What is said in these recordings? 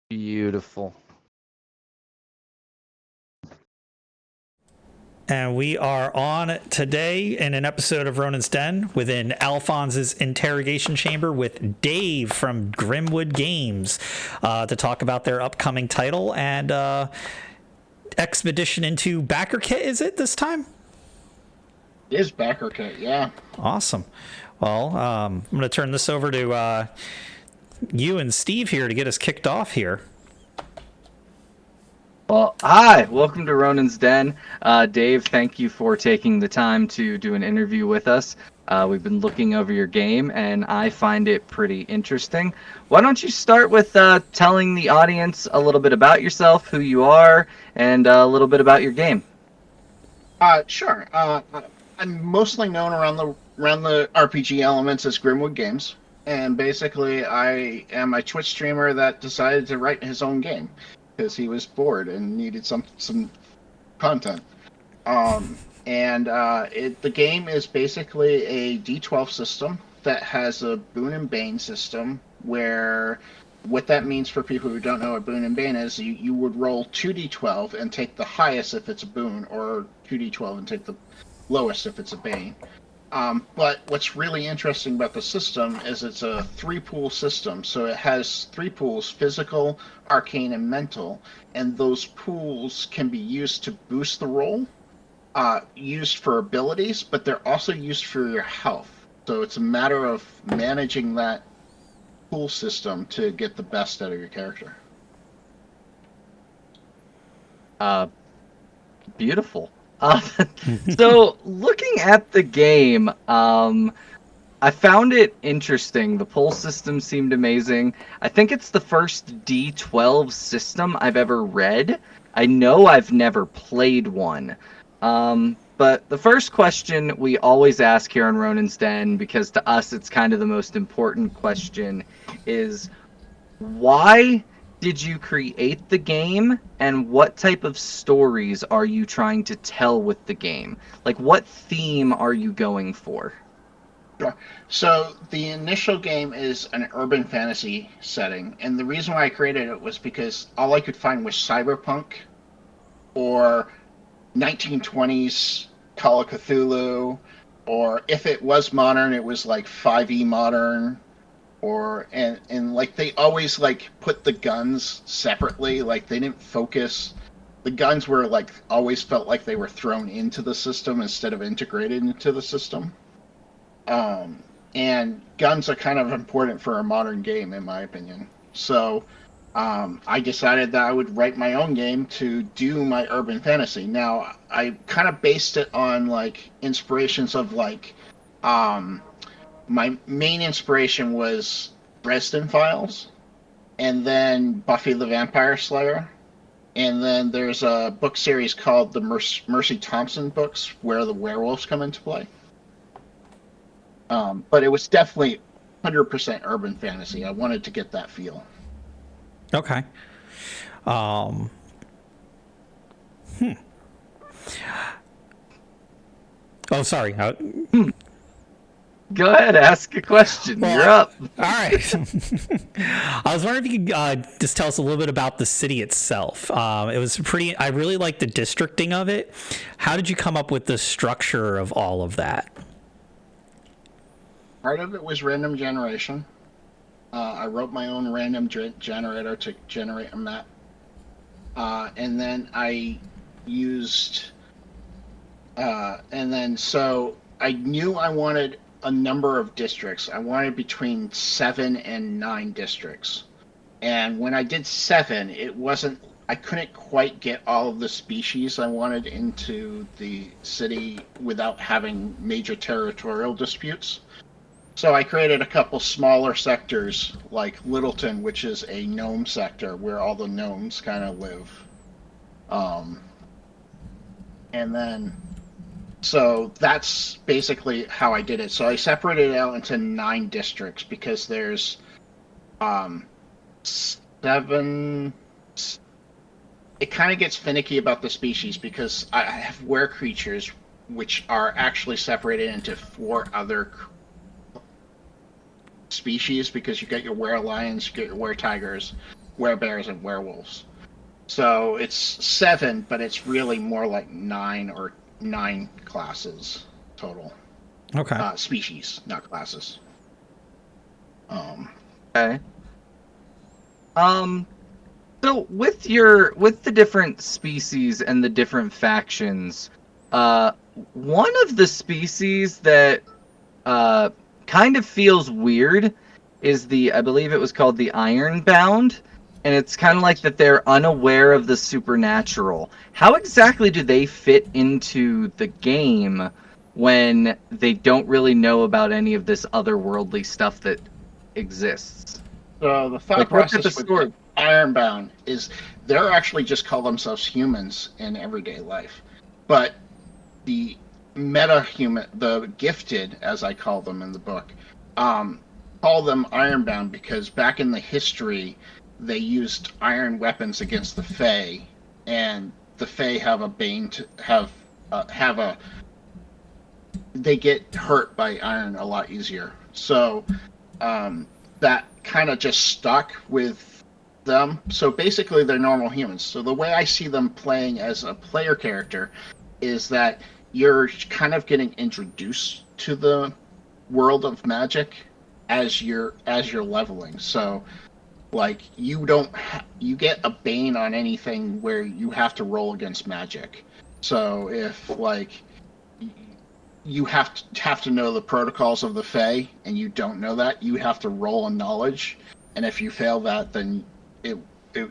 Beautiful. And we are on today in an episode of Ronin's Den within Alphonse's interrogation chamber with Dave from Grimwood Games to talk about their upcoming title and expedition into backerkit. Is it this time? It is backerkit, yeah. Awesome. Well, I'm going to turn this over to you and Steve here to get us kicked off here. Well, hi, welcome to Ronin's Den. Dave, thank you for taking the time to do an interview with us. We've been looking over your game, and I find it pretty interesting. Why don't you start with telling the audience a little bit about yourself, who you are, and a little bit about your game? Sure. I'm mostly known around the RPG elements as Grimwood Games, and basically I am a Twitch streamer that decided to write his own game because he was bored and needed some content. The game is basically a D12 system that has a boon and bane system where what that means for people who don't know what boon and bane is, you would roll 2d12 and take the highest if it's a boon, or 2d12 and take the lowest if it's a bane. But what's really interesting about the system is it's a 3-pool system. So it has 3 pools: physical, arcane, and mental. And those pools can be used to boost the roll, used for abilities, but they're also used for your health. So it's a matter of managing that pool system to get the best out of your character. Beautiful. So, looking at the game, I found it interesting. The pull system seemed amazing. I think it's the first D12 system I've ever read. I know I've never played one. But the first question we always ask here on Ronin's Den, because to us it's kind of the most important question, is why did you create the game, and what type of stories are you trying to tell with the game? Like, what theme are you going for? Sure. So the initial game is an urban fantasy setting, and the reason why I created it was because all I could find was cyberpunk or 1920s Call of Cthulhu, or if it was modern, it was like 5e modern. And like they always like put the guns separately, like they didn't focus. The guns were like always felt like they were thrown into the system instead of integrated into the system. And guns are kind of important for a modern game, in my opinion. So I decided that I would write my own game to do my urban fantasy. Now I kind of based it on like inspirations of like my main inspiration was Dresden Files, and then Buffy the Vampire Slayer, and then there's a book series called the Mercy Thompson books, where the werewolves come into play. But it was definitely 100% urban fantasy. I wanted to get that feel. Okay. Oh, sorry. Go ahead, ask a question. Well, You're up. All right. I was wondering if you could just tell us a little bit about the city itself. It was pretty. I really like the districting of it. How did you come up with the structure of all of that? Part of it was random generation. I wrote my own random generator to generate a map. And then I used... so I knew I wanted a number of districts. I wanted between 7 and 9 districts. And when I did 7, I couldn't quite get all of the species I wanted into the city without having major territorial disputes. So I created a couple smaller sectors, like Littleton, which is a gnome sector where all the gnomes kind of live. So that's basically how I did it. So I separated it out into 9 districts because there's 7. It kind of gets finicky about the species because I have were creatures which are actually separated into 4 other species, because you get your were lions, you get your were tigers, werebears and werewolves. So it's 7, but it's really more like 9 classes total. Okay. Species, not classes. Okay. So with the different species and the different factions, one of the species that kind of feels weird is I believe it was called the Ironbound, and it's kind of like that they're unaware of the supernatural. How exactly do they fit into the game when they don't really know about any of this otherworldly stuff that exists? So the thought Like, what type of process with the story? Ironbound is they're actually just call themselves humans in everyday life, but the meta human, the gifted, as I call them in the book, call them Ironbound because back in the history they used iron weapons against the Fae, and the Fae have a bane to have a they get hurt by iron a lot easier. So that kind of just stuck with them. So basically, they're normal humans. So the way I see them playing as a player character is that you're kind of getting introduced to the world of magic as you're leveling. So like you get a bane on anything where you have to roll against magic. So if like you have to know the protocols of the Fae, and you don't know that, you have to roll a knowledge, and if you fail that, then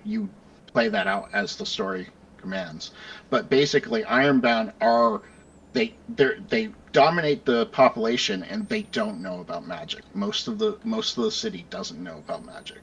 you play that out as the story commands. But basically, Ironbound they dominate the population, and they don't know about magic. Most of the city doesn't know about magic.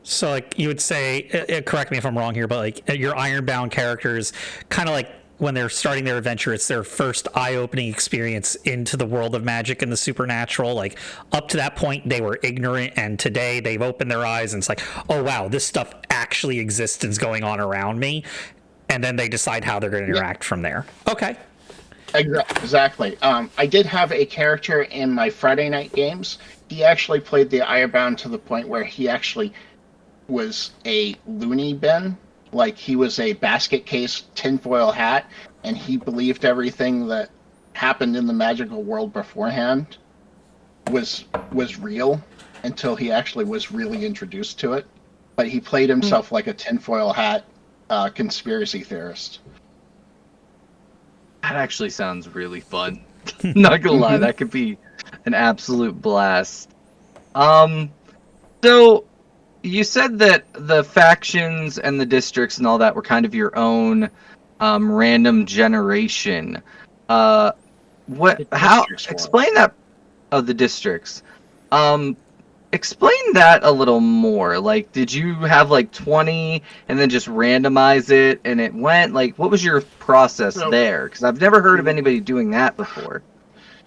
So, like, you would say, correct me if I'm wrong here, but like your Ironbound characters, kind of like when they're starting their adventure, it's their first eye-opening experience into the world of magic and the supernatural. Like, up to that point, they were ignorant, and today they've opened their eyes, and it's like, oh wow, this stuff actually exists and is going on around me. And then they decide how they're going to Yeah, interact from there. Okay. exactly. I did have a character in my Friday night games. He actually played the Ironbound to the point where he actually was a loony bin. Like he was a basket case tinfoil hat, and he believed everything that happened in the magical world beforehand was real until he actually was really introduced to it. But he played himself like a tinfoil hat conspiracy theorist. That actually sounds really fun. Not gonna lie, that could be an absolute blast. Um, so you said that the factions and the districts and all that were kind of your own random generation. What? The How? districts were. Explain that of the districts. Um, Explain that a little more. Like, did you have like 20 and then just randomize it and it went? Like, what was your process So, there? Because I've never heard of anybody doing that before.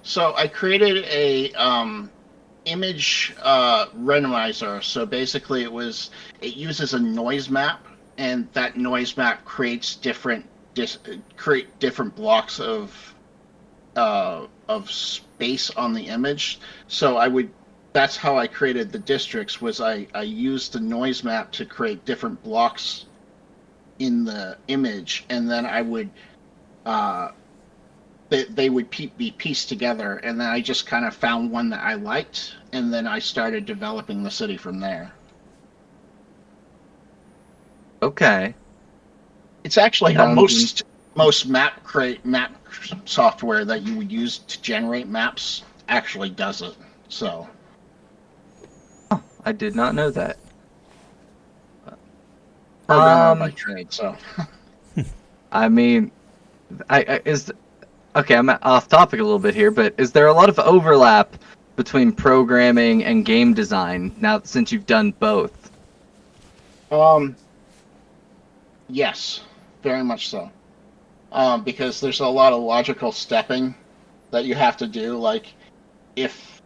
so I created a image randomizer. So basically, it uses a noise map, and that noise map creates create different blocks of space on the image. So that's how I created the districts. Was I used the noise map to create different blocks in the image, and then I would uh, they would be pieced together, and then I just kind of found one that I liked, and then I started developing the city from there. Okay. It's actually how Sounds. most map software that you would use to generate maps actually does it. So I did not know that. programmer by Um, trade. So I mean, I is okay. I'm off topic a little bit here, but is there a lot of overlap between programming and game design now since you've done both? um, yes, very much so. Because there's a lot of logical stepping that you have to do. Like if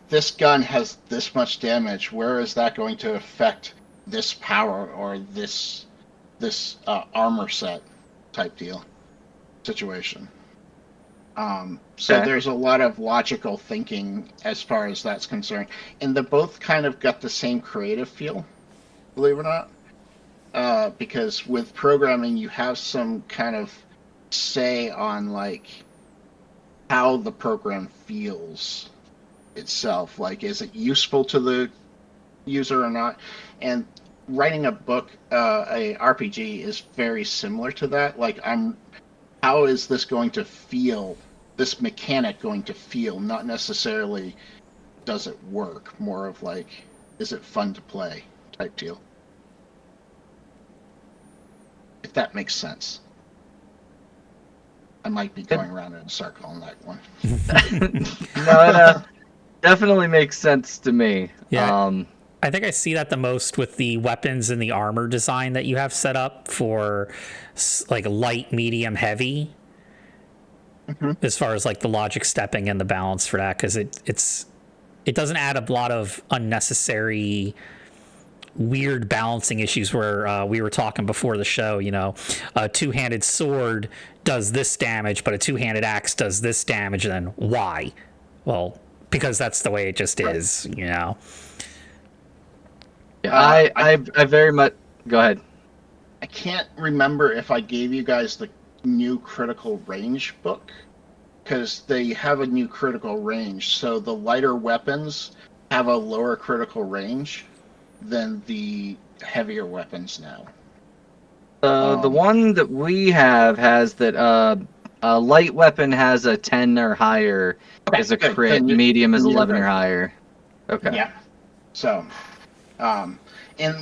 this gun has this much damage, where is that going to affect this power or this armor set type deal situation? So Okay. there's a lot of logical thinking as far as that's concerned, and they both kind of got the same creative feel. believe it or not. Because with programming, you have some kind of say on like how the program feels itself. Like, is it useful to the user or not? And writing a book, a RPG, is very similar to that. Like, how is this going to feel? This mechanic going to feel? Not necessarily does it work. More of like, is it fun to play type deal. If that makes sense. I might be going around in a circle on that one. No, definitely makes sense to me. Yeah. I think I see that the most with the weapons and the armor design that you have set up for like light, medium, heavy, as far as like the logic stepping and the balance for that, because it doesn't add a lot of unnecessary weird balancing issues where we were talking before the show, a two-handed sword does this damage, but a two-handed axe does this damage, and then why? Well, because that's the way it just is, Yeah, I very much... Go ahead. I can't remember if I gave you guys the new critical range book, because they have a new critical range. So the lighter weapons have a lower critical range than the heavier weapons now. The one that we have has that a light weapon has a 10 or higher is a crit, medium is 11 or higher. Okay. Yeah. So, and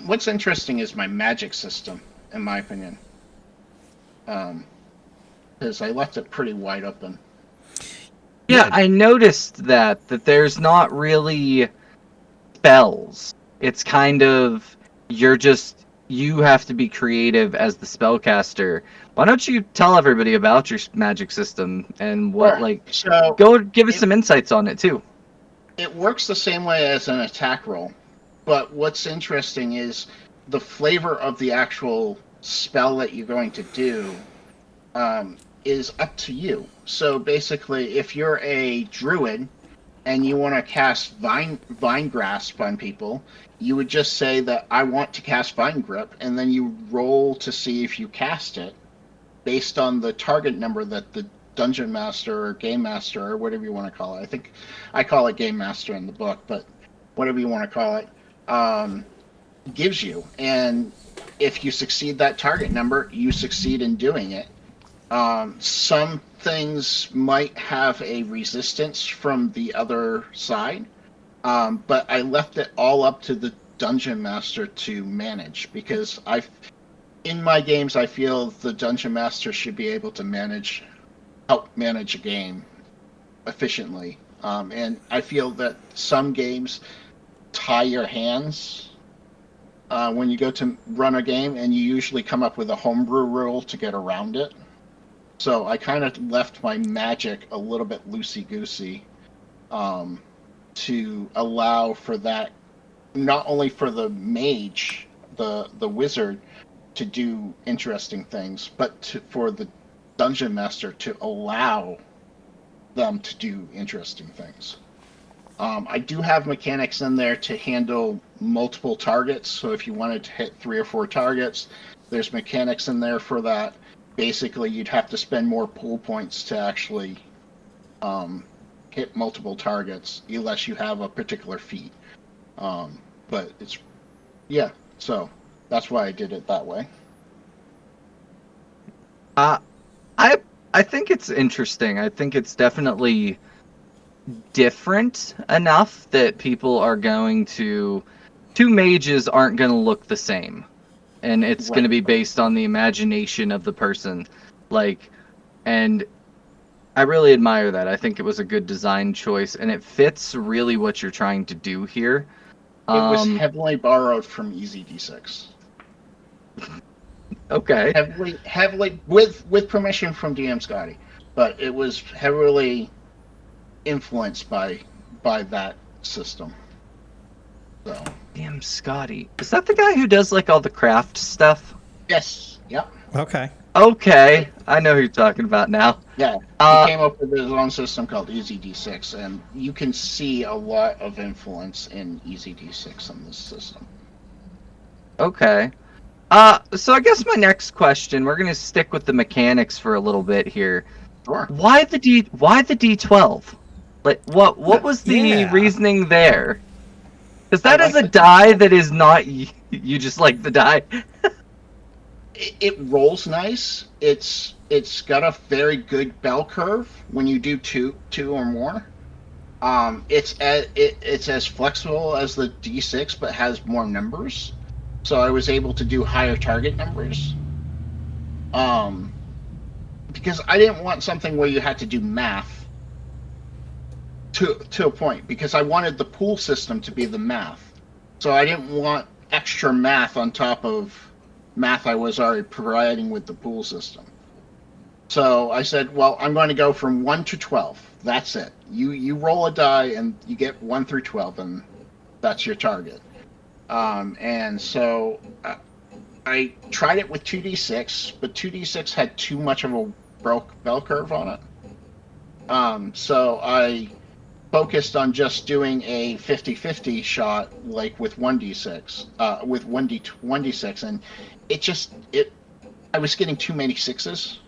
what's interesting is my magic system, in my opinion. Because I left it pretty wide open. Yeah, I noticed that there's not really spells. It's kind of, you have to be creative as the spellcaster. Why don't you tell everybody about your magic system and what, go give us some insights on it too. It works the same way as an attack roll, but what's interesting is the flavor of the actual spell that you're going to do is up to you. So basically, if you're a druid and you want to cast vine grasp on people, you would just say that I want to cast vine grip, and then you roll to see if you cast it based on the target number that the dungeon master or game master or whatever you want to call it. I think I call it game master in the book, but whatever you want to call it, gives you. And if you succeed that target number, you succeed in doing it. Some things might have a resistance from the other side, but I left it all up to the dungeon master to manage, because in my games I feel the dungeon master should be able to help manage a game efficiently, and I feel that some games tie your hands when you go to run a game, and you usually come up with a homebrew rule to get around it. So I kind of left my magic a little bit loosey-goosey to allow for that, not only for the mage, the wizard, to do interesting things, but for the dungeon master to allow them to do interesting things. I do have mechanics in there to handle multiple targets, so if you wanted to hit 3 or 4 targets, there's mechanics in there for that. Basically, you'd have to spend more pool points to actually hit multiple targets, unless you have a particular feat. But so that's why I did it that way. I think it's interesting. I think it's definitely different enough that people are going to... Two mages aren't going to look the same. And it's going to be based on the imagination of the person. And I really admire that. I think it was a good design choice, and it fits really what you're trying to do here. It was heavily borrowed from Easy D6. Okay. Heavily with permission from DM Scotty, but it was heavily influenced by that system. So. DM Scotty, is that the guy who does all the craft stuff? Yes. Yep. Okay, I know who you're talking about now. Yeah, he came up with his own system called Easy D6, and you can see a lot of influence in Easy D6 in this system. Okay. So I guess my next question, we're gonna stick with the mechanics for a little bit here. Sure. Why the D12? Like what was the Yeah. reasoning there? Because I that is like a the die D12. that is not you just like the die. It rolls nice. It's got a very good bell curve when you do two or more. It's as flexible as the D6, but has more numbers. So I was able to do higher target numbers. Um, because I didn't want something where you had to do math to a point. Because I wanted the pool system to be the math. So I didn't want extra math on top of math I was already providing with the pool system. So I said, well, I'm going to go from 1 to 12. That's it. You roll a die and you get 1 through 12, and that's your target. And so I tried it with 2d6, but 2d6 had too much of a broke bell curve on it. So I focused on just doing a 50-50 shot, like with 1d6, with 1d6, and it I was getting too many sixes.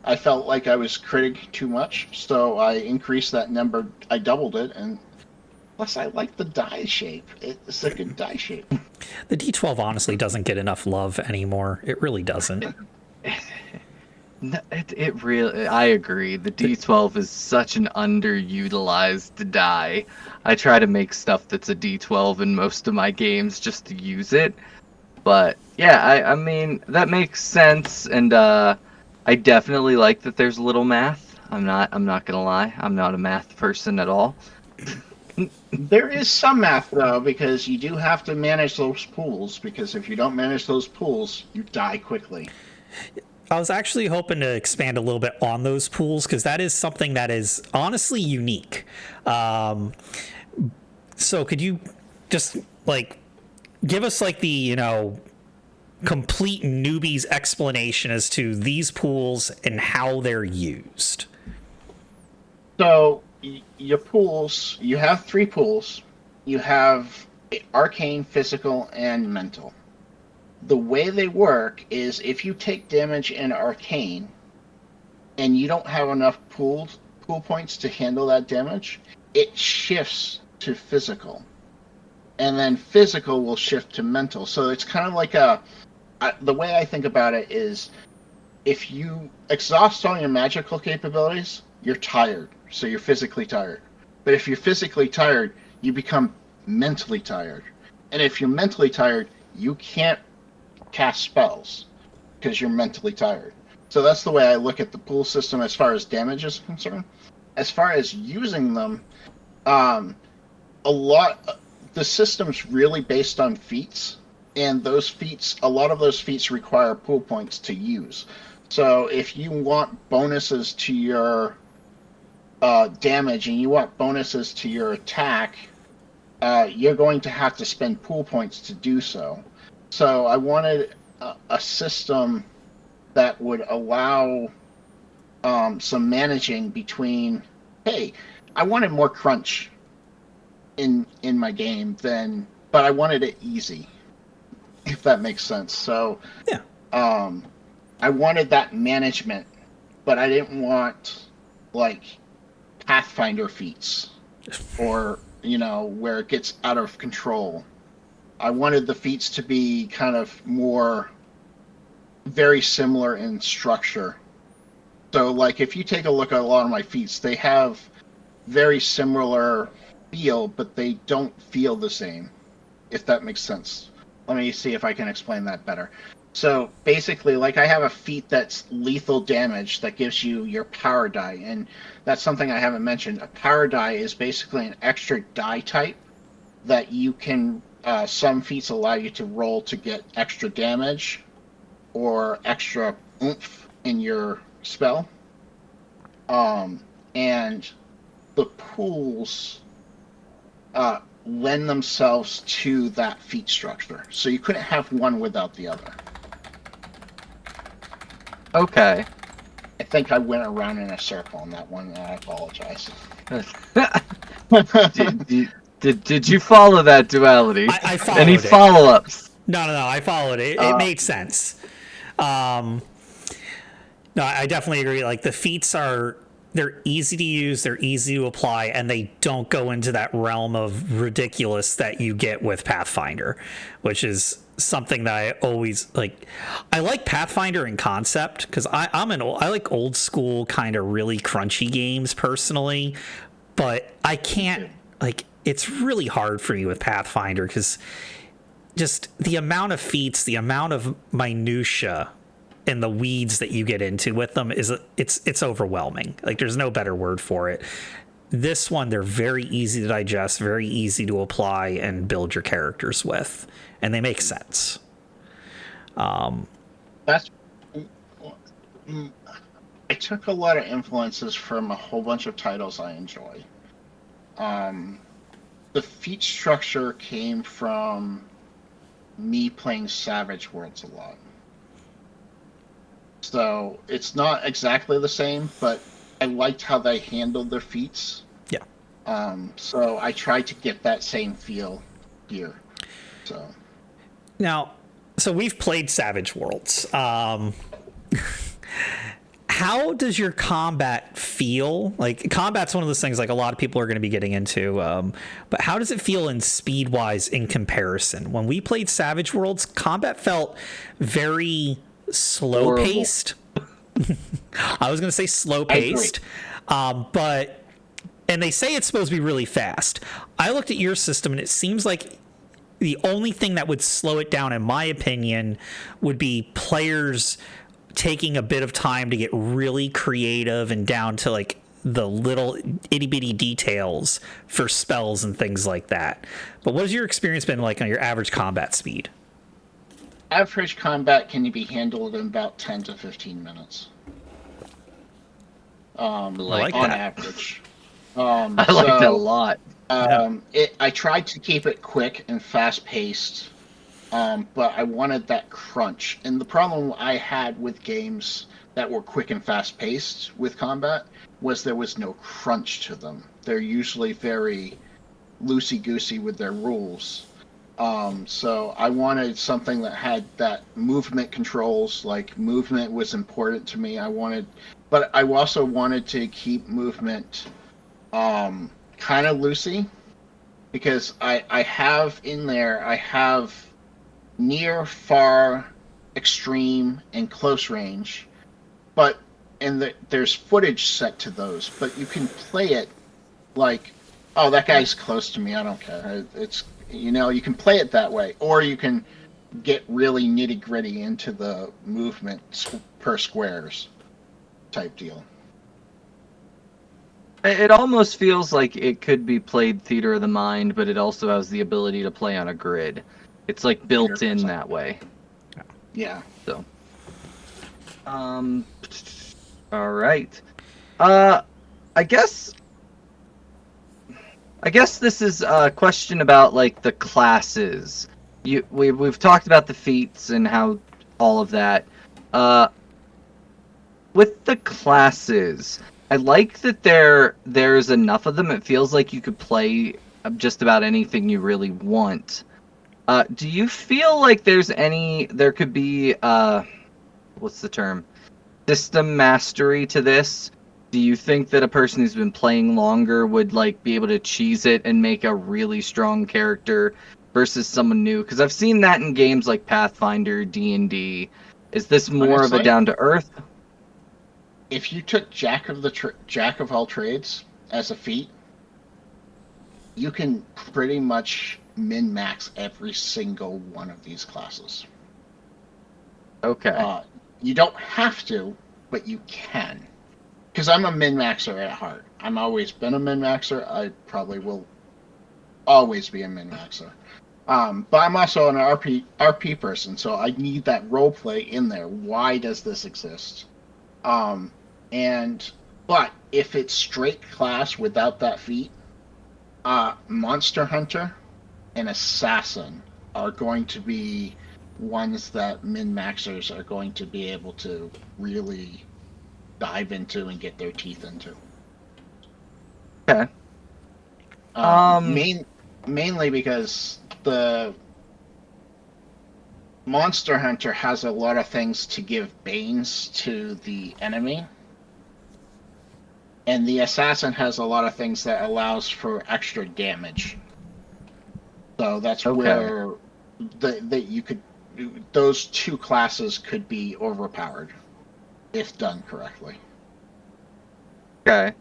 I felt like I was critting too much, so I increased that number. I doubled it, and plus I like the die shape. It's a good die shape. The D12 honestly doesn't get enough love anymore. It really doesn't. No, it really, I agree. The D12 is such an underutilized die. I try to make stuff that's a D12 in most of my games just to use it. But yeah, I mean that makes sense, and I definitely like that there's a little math. I'm not gonna lie. I'm not a math person at all. There is some math though, because you do have to manage those pools. Because if you don't manage those pools, you die quickly. I was actually hoping to expand a little bit on those pools because that is something that is honestly unique. So could you just like give us like the complete newbie's explanation as to these pools and how they're used? So your pools, you have three pools. You have arcane, physical, and mental. The way they work is if you take damage in arcane and you don't have enough pool points to handle that damage, it shifts to physical. And then physical will shift to mental. So it's kind of like the way I think about it is if you exhaust all your magical capabilities, you're tired. So you're physically tired. But if you're physically tired, you become mentally tired. And if you're mentally tired, you can't cast spells because you're mentally tired. So that's the way I look at the pool system as far as damage is concerned. As far as using them, um, the system's really based on feats, and a lot of those feats require pool points to use. So if you want bonuses to your damage and you want bonuses to your attack, you're going to have to spend pool points to do so. So I wanted a system that would allow some managing between. Hey, I wanted more crunch in my game but I wanted it easy, if that makes sense. So Yeah. I wanted that management, but I didn't want like Pathfinder feats or where it gets out of control. I wanted the feats to be kind of more very similar in structure. So, like, if you take a look at a lot of my feats, they have very similar feel, but they don't feel the same, if that makes sense. Let me see if I can explain that better. So, basically, like, I have a feat that's lethal damage that gives you your power die, and that's something I haven't mentioned. A power die is basically an extra die type that you can some feats allow you to roll to get extra damage or extra oomph in your spell. And the pools lend themselves to that feat structure. So you couldn't have one without the other. Okay. I think I went around in a circle on that one, and I apologize. did you follow that duality? I Any followed it. follow-ups? No, I followed it. It made sense. No, I definitely agree. Like the feats they're easy to use, they're easy to apply, and they don't go into that realm of ridiculous that you get with Pathfinder, which is something that I always like. I like Pathfinder in concept because I like old school kind of really crunchy games personally, but I can't like it's really hard for me with Pathfinder because just the amount of feats, the amount of minutia and the weeds that you get into with them it's overwhelming. Like there's no better word for it. This one, they're very easy to digest, very easy to apply and build your characters with, and they make sense. That's. I took a lot of influences from a whole bunch of titles I enjoy. The feat structure came from me playing Savage Worlds a lot. So it's not exactly the same, but I liked how they handled their feats. Yeah. So I tried to get that same feel here. So Now, so we've played Savage Worlds. How does your combat feel? Like combat's one of those things like a lot of people are going to be getting into. But how does it feel in speed wise in comparison? When we played Savage Worlds, combat felt very slow paced. I was going to say slow paced, but and they say it's supposed to be really fast. I looked at your system and it seems like the only thing that would slow it down, in my opinion, would be players taking a bit of time to get really creative and down to like the little itty bitty details for spells and things like that. But what has your experience been like on your average combat speed? average combat can be handled in about 10 to 15 minutes. Like on that. average. I like that a lot. I tried to keep it quick and fast paced, but I wanted that crunch. And the problem I had with games that were quick and fast paced with combat was there was no crunch to them. They're usually very loosey goosey with their rules. So I wanted something that had that movement controls. Like movement was important to me. But I also wanted to keep movement kind of loosey, because I have near, far, extreme, and close range, but there's footage set to those, but you can play it like, oh, that guy's close to me, I don't care. It's you can play it that way, or you can get really nitty gritty into the movement per squares type deal. It almost feels like it could be played theater of the mind, but it also has the ability to play on a grid. It's like built in 100%. that way. Yeah. So, all right. I guess this is a question about like the classes. We've talked about the feats and how all of that. With the classes, I like that there's enough of them. It feels like you could play just about anything you really want. Do you feel like there could be what's the term? System mastery to this? Do you think that a person who's been playing longer would like be able to cheese it and make a really strong character versus someone new? Because I've seen that in games like Pathfinder, D&D. Is this more of a down to earth? If you took Jack of all trades as a feat, you can pretty much min-max every single one of these classes. Okay. You don't have to, but you can. Because I'm a min-maxer at heart. I've always been a min-maxer. I probably will always be a min-maxer. But I'm also an RP person, so I need that role play in there. Why does this exist? But if it's straight class without that feat, Monster Hunter and Assassin are going to be ones that min-maxers are going to be able to really dive into and get their teeth into. Okay. Mainly because Monster Hunter has a lot of things to give banes to the enemy, and the assassin has a lot of things that allows for extra damage. So that's Okay. where you could those two classes could be overpowered if done correctly. Okay.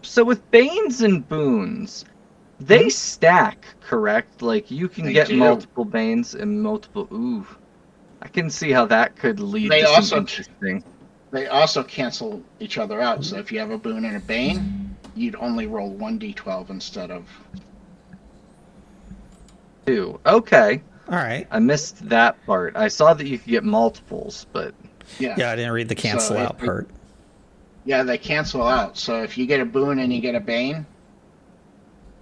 So with Banes and Boons, they Mm-hmm. stack, correct? Like you can They get do. multiple Banes and multiple. Ooh, I can see how that could lead They to some also interesting. they also cancel each other out. So if you have a boon and a bane, you'd only roll 1d12 instead of. Too. Okay. All right. I missed that part. I saw that you could get multiples, but Yeah. Yeah, I didn't read the So cancel out part. yeah, they cancel out. So if you get a boon and you get a bane,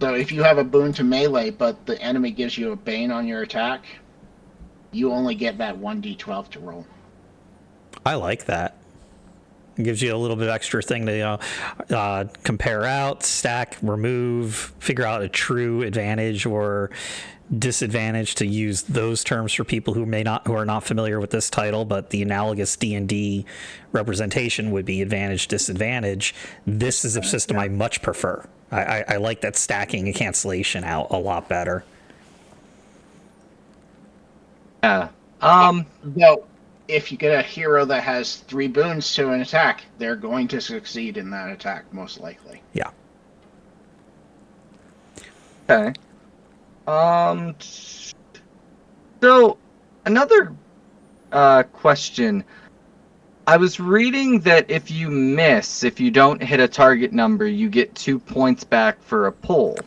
so if you have a boon to melee, but the enemy gives you a bane on your attack, you only get that 1d12 to roll. I like that. It gives you a little bit of extra thing to compare out, stack, remove, figure out a true advantage or disadvantage, to use those terms for people who are not familiar with this title, but the analogous D&D representation would be advantage, disadvantage. This is a system I much prefer. I like that stacking and cancellation out a lot better. yeah. Though, if you get a hero that has 3 boons to an attack, they're going to succeed in that attack, most likely. Yeah. Okay. So another question. I was reading that if you don't hit a target number, you get 2 points back for a pull.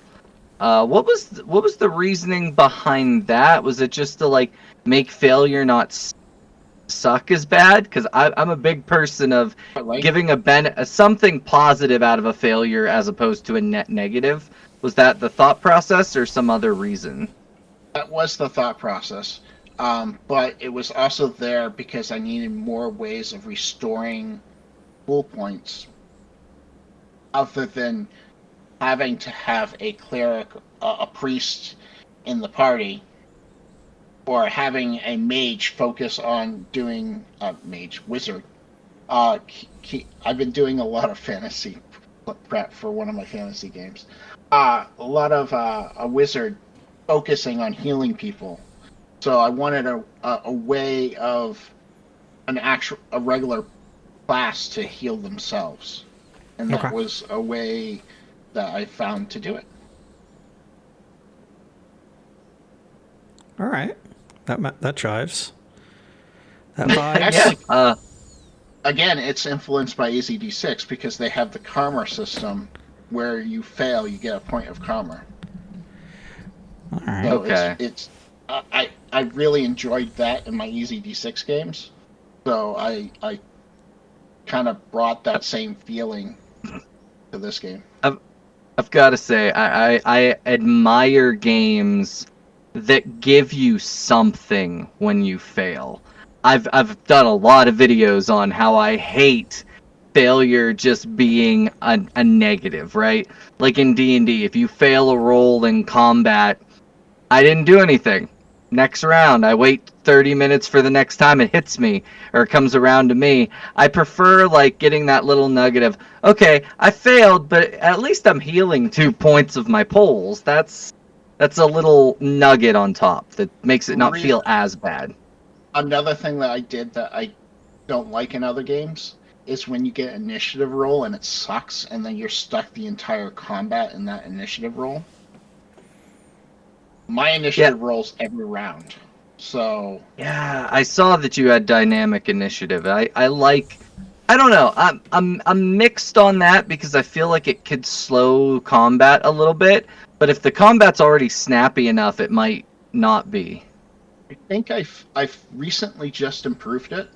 What was the reasoning behind that? Was it just to like make failure not suck as bad? Because I'm a big person of Like, giving something positive out of a failure as opposed to a net negative. Was that the thought process or some other reason? that was the thought process. But it was also there because I needed more ways of restoring pool points other than having to have a cleric, a priest in the party, or having a mage focus on doing mage wizard. I've been doing a lot of fantasy prep for one of my fantasy games. A lot of a wizard focusing on healing people. So I wanted a way of a regular class to heal themselves, and that Okay. was a way that I found to do it. All right. That drives. That Yeah. Actually, vibes. again, it's influenced by AZD6 because they have the karma system where you fail, you get a point of karma. All right. So Okay. I really enjoyed that in my AZD6 games. So I kind of brought that same feeling to this game. I've got to say, I admire games that give you something when you fail. I've done a lot of videos on how I hate failure just being a negative, right? Like in D&D, if you fail a roll in combat, I didn't do anything. Next round, I wait 30 minutes for the next time it hits me or it comes around to me. I prefer like getting that little nugget of, okay, I failed, but at least I'm healing 2 points of my pulls. That's a little nugget on top that makes it not Re- feel as bad. Another thing that I did that I don't like in other games is when you get initiative roll and it sucks, and then you're stuck the entire combat in that initiative roll. My Yeah, initiative rolls every round, so yeah, I saw that you had dynamic initiative. I like. I don't know. I'm mixed on that because I feel like it could slow combat a little bit. But if the combat's already snappy enough, it might not be. I think I've recently just improved it.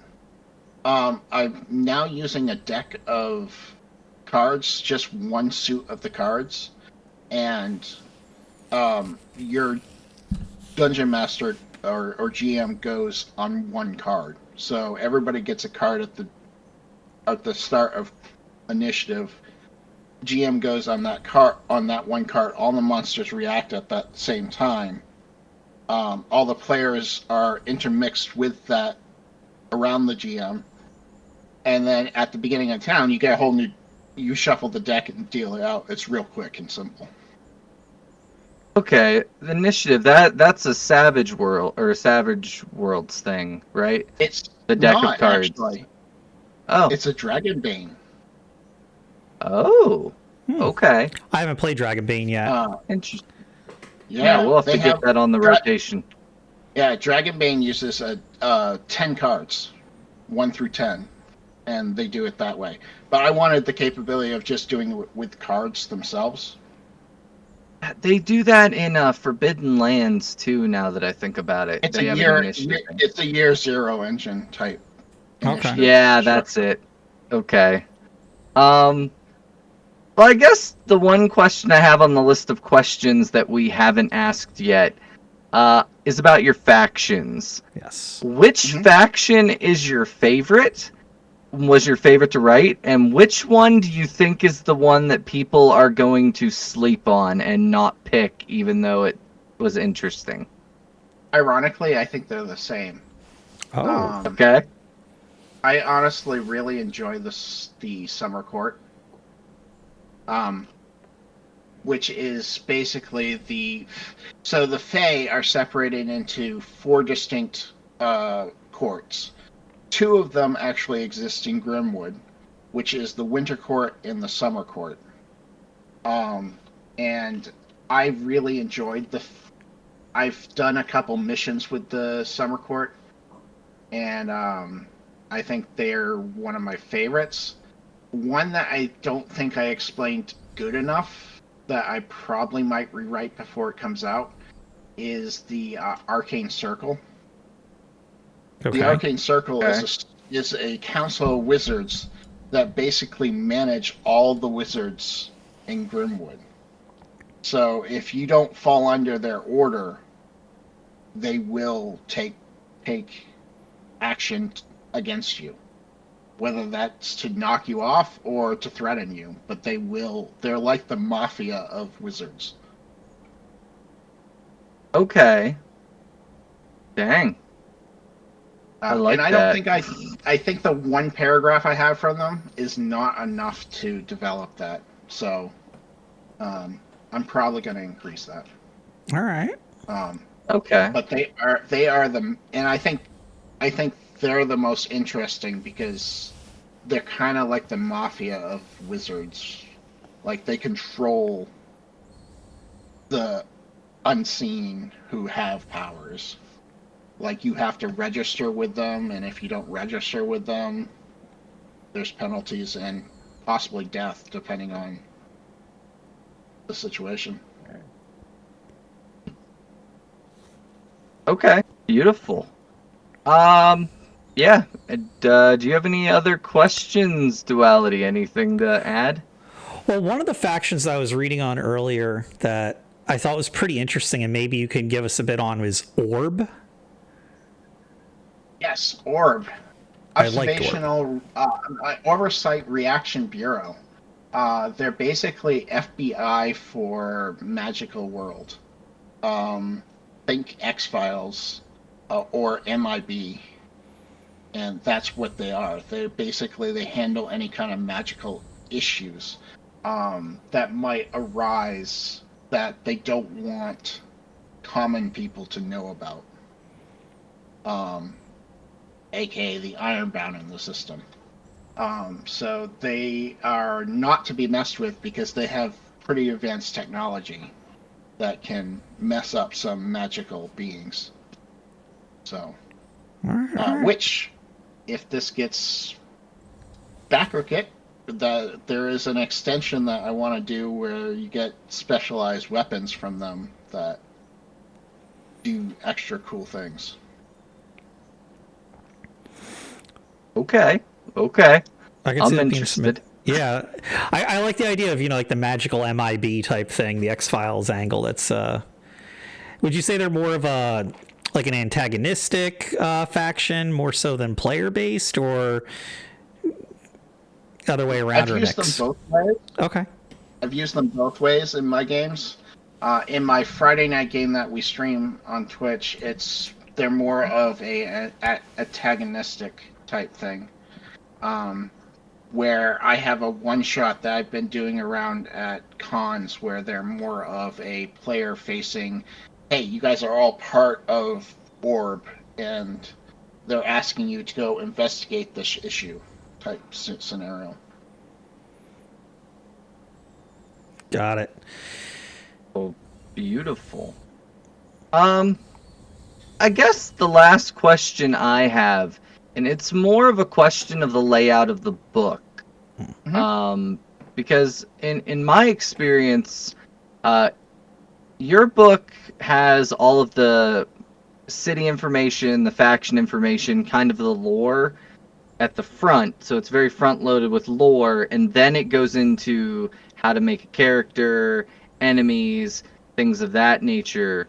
I'm now using a deck of cards, just one suit of the cards, and your dungeon master or GM goes on one card. So everybody gets a card at the start of initiative. GM goes on that one card. All the monsters react at that same time, all the players are intermixed with that around the GM. And then at the beginning of town, you get a whole new. You shuffle the deck and deal it out. It's real quick and simple. Okay, the initiative, that's a Savage World or a Savage Worlds thing, right? It's The deck of not cards. actually. Oh. It's a Dragonbane. Oh. Okay. I haven't played Dragonbane yet. Interesting. Yeah, We'll have they to get that on the rotation. Yeah, Dragonbane uses 10 cards, 1 through 10, and they do it that way. But I wanted the capability of just doing it with cards themselves. They do that in Forbidden Lands too. Now that I think about it, It's they have an initiative thing. it's a year zero engine type. Okay. Yeah, that's it. Okay. Well, I guess the one question I have on the list of questions that we haven't asked yet is about your factions. Yes. Which faction is your favorite? Was your favorite to write? And which one do you think is the one that people are going to sleep on and not pick, even though it was interesting? Ironically, I think they're the same. Oh. Okay. I honestly really enjoy the Summer Court, which is basically the Fae are separated into 4 distinct courts. 2 of them actually exist in Grimwood, which is the Winter Court and the Summer Court. And I really enjoyed I've done a couple missions with the Summer Court, and I think they're one of my favorites. One that I don't think I explained good enough that I probably might rewrite before it comes out is the Arcane Circle. Okay. The Arcane Circle is a council of wizards that basically manage all the wizards in Grimwood. So if you don't fall under their order, they will take action against you. Whether that's to knock you off or to threaten you, but they're like the mafia of wizards. Okay. Dang. I like and I that. don't think I think the one paragraph I have from them is not enough to develop that. So I'm probably going to increase that. All right. Okay. But they are the, and I think they're the most interesting because they're kind of like the mafia of wizards. Like they control the unseen who have powers. Like you have to register with them, and if you don't register with them, there's penalties and possibly death depending on the situation. Okay. Beautiful. Yeah. Do you have any other questions, Duality? Anything to add? Well, one of the factions that I was reading on earlier that I thought was pretty interesting, and maybe you can give us a bit on, was Orb. Yes, Orb. I liked Observational Oversight Reaction Bureau. They're basically FBI for Magical World. Think X-Files or MIB. And that's what they are. They handle any kind of magical issues that might arise that they don't want common people to know about. AKA the ironbound in the system. So they are not to be messed with because they have pretty advanced technology that can mess up some magical beings. So, which, if this gets backerkit, there is an extension that I want to do where you get specialized weapons from them that do extra cool things. Okay. I can see I'm that being interested. Yeah, I like the idea of, like the magical MIB type thing, the X-Files angle. That's would you say they're more of an antagonistic faction, more so than player based, or other way around? I've used them both ways. Okay. I've used them both ways in my games. In my Friday night game that we stream on Twitch, they're more of a antagonistic type thing, where I have a one shot that I've been doing around at cons, where they're more of a player facing, hey, you guys are all part of Orb, and they're asking you to go investigate this issue type scenario. Got it. Oh, beautiful. I guess the last question I have, and it's more of a question of the layout of the book. Mhm. Because in my experience, your book has all of the city information, the faction information, kind of the lore at the front. So it's very front loaded with lore, and then it goes into how to make a character, enemies, things of that nature.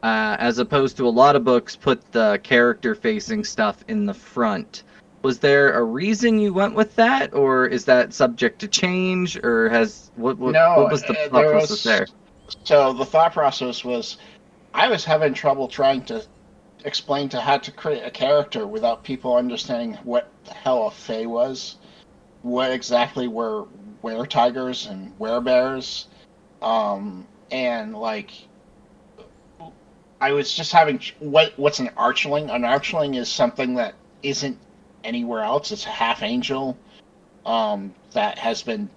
As opposed to a lot of books put the character facing stuff in the front. Was there a reason you went with that, or is that subject to change, or what No, was the thought there process was. there? So the thought process was, I was having trouble trying to explain to how to create a character without people understanding what the hell a fae was, what exactly were were tigers and were bears, and like I was just having what's an archling? An archling is something that isn't anywhere else. It's a half angel that has been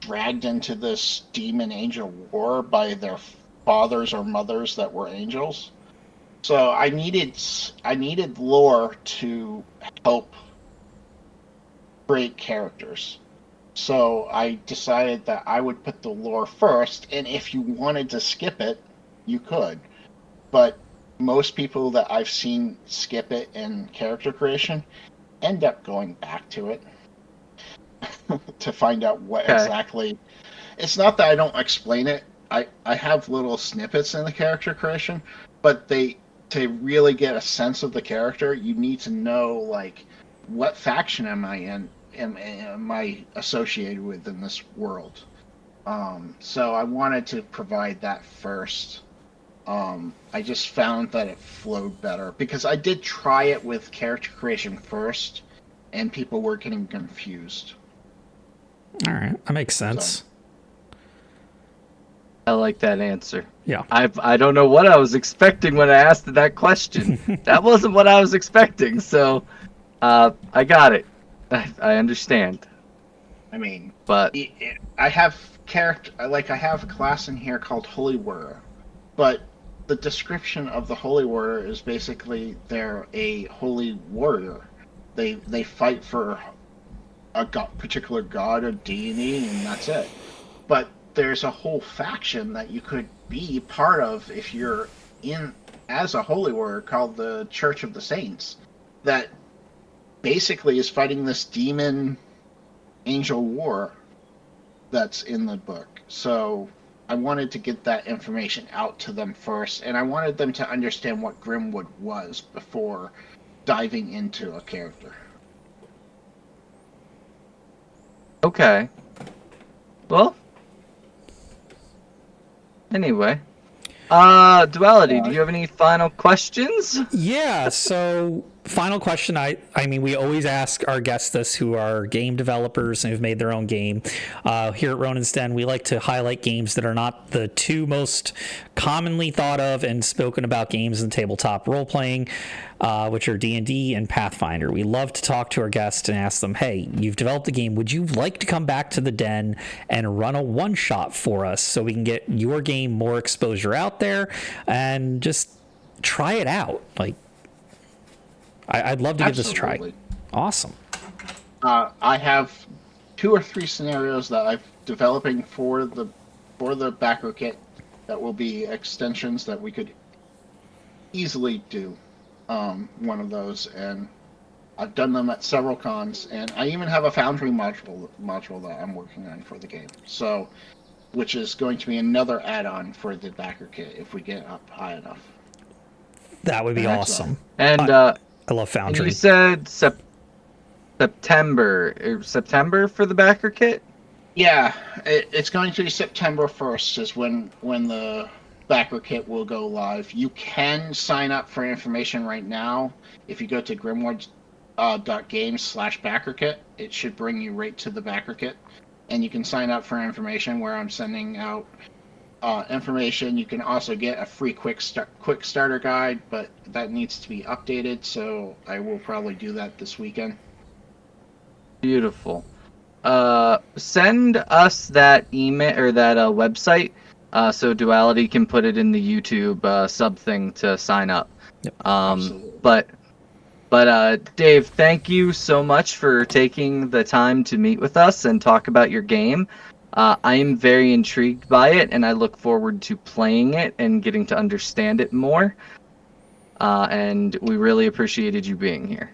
dragged into this demon angel war by their fathers or mothers that were angels. So I needed lore to help create characters. So I decided that I would put the lore first, and if you wanted to skip it, you could. But most people that I've seen skip it in character creation end up going back to it to find out what Okay. exactly. It's not that I don't explain it. I have little snippets in the character creation, but they to really get a sense of the character, you need to know like what faction am I in? Am I associated with in this world? So I wanted to provide that first. I just found that it flowed better because I did try it with character creation first, and people were getting confused. All right, that makes So sense. I like that answer. Yeah. I don't know what I was expecting when I asked that question. That wasn't what I was expecting, so I got it. I understand. I mean, But I have I have a class in here called Holy Warrior, but the description of the Holy Warrior is basically they're a holy warrior. They fight for a particular god or deity, and that's it. But there's a whole faction that you could be part of if you're in as a holy warrior called the Church of the Saints that basically is fighting this demon angel war that's in the book. So I wanted to get that information out to them first, and I wanted them to understand what Grimwood was before diving into a character. okay. Well, anyway. Duality, do Uh, you have any final questions? Yeah, so final question. I mean, we always ask our guests this who are game developers and who've made their own game. Here at Ronin's Den, we like to highlight games that are not the two most commonly thought of and spoken about games in tabletop role-playing, which are D&D and Pathfinder. We love to talk to our guests and ask them, hey, you've developed a game. Would you like to come back to the den and run a one-shot for us so we can get your game more exposure out there and just try it out? Like, I'd love to give this a try. Absolutely. Awesome. I have 2 or 3 scenarios that I'm developing for the backer kit that will be extensions that we could easily do one of those, and I've done them at several cons, and I even have a Foundry module that I'm working on for the game. So, which is going to be another add-on for the backer kit if we get up high enough. That would be Excellent. awesome. And I love and you Foundry. said September for the backer kit? Yeah, it's going to be September 1st is when the backer kit will go live. You can sign up for information right now. If you go to Grimwood .games/backer kit, it should bring you right to the backer kit, and you can sign up for information where I'm sending out information. You can also get a free quick starter guide, but that needs to be updated. So I will probably do that this weekend. Beautiful. Send us that email or that website, so Duality can put it in the YouTube sub thing to sign up. Yep. Um, Absolutely. but Dave, thank you so much for taking the time to meet with us and talk about your game. I am very intrigued by it, and I look forward to playing it and getting to understand it more. And we really appreciated you being here.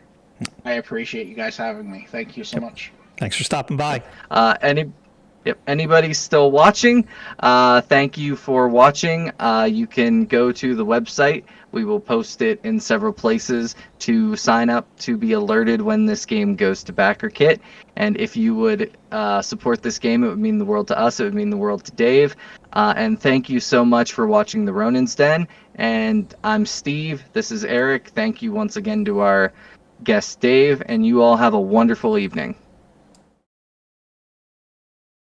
I appreciate you guys having me. Thank you so much. Thanks for stopping by. Anybody still watching, thank you for watching. You can go to the website. We will post it in several places to sign up to be alerted when this game goes to backer kit. And if you would support this game, it would mean the world to us. It would mean the world to Dave. And thank you so much for watching The Ronin's Den. And I'm Steve. This is Eric. Thank you once again to our guest Dave. And you all have a wonderful evening.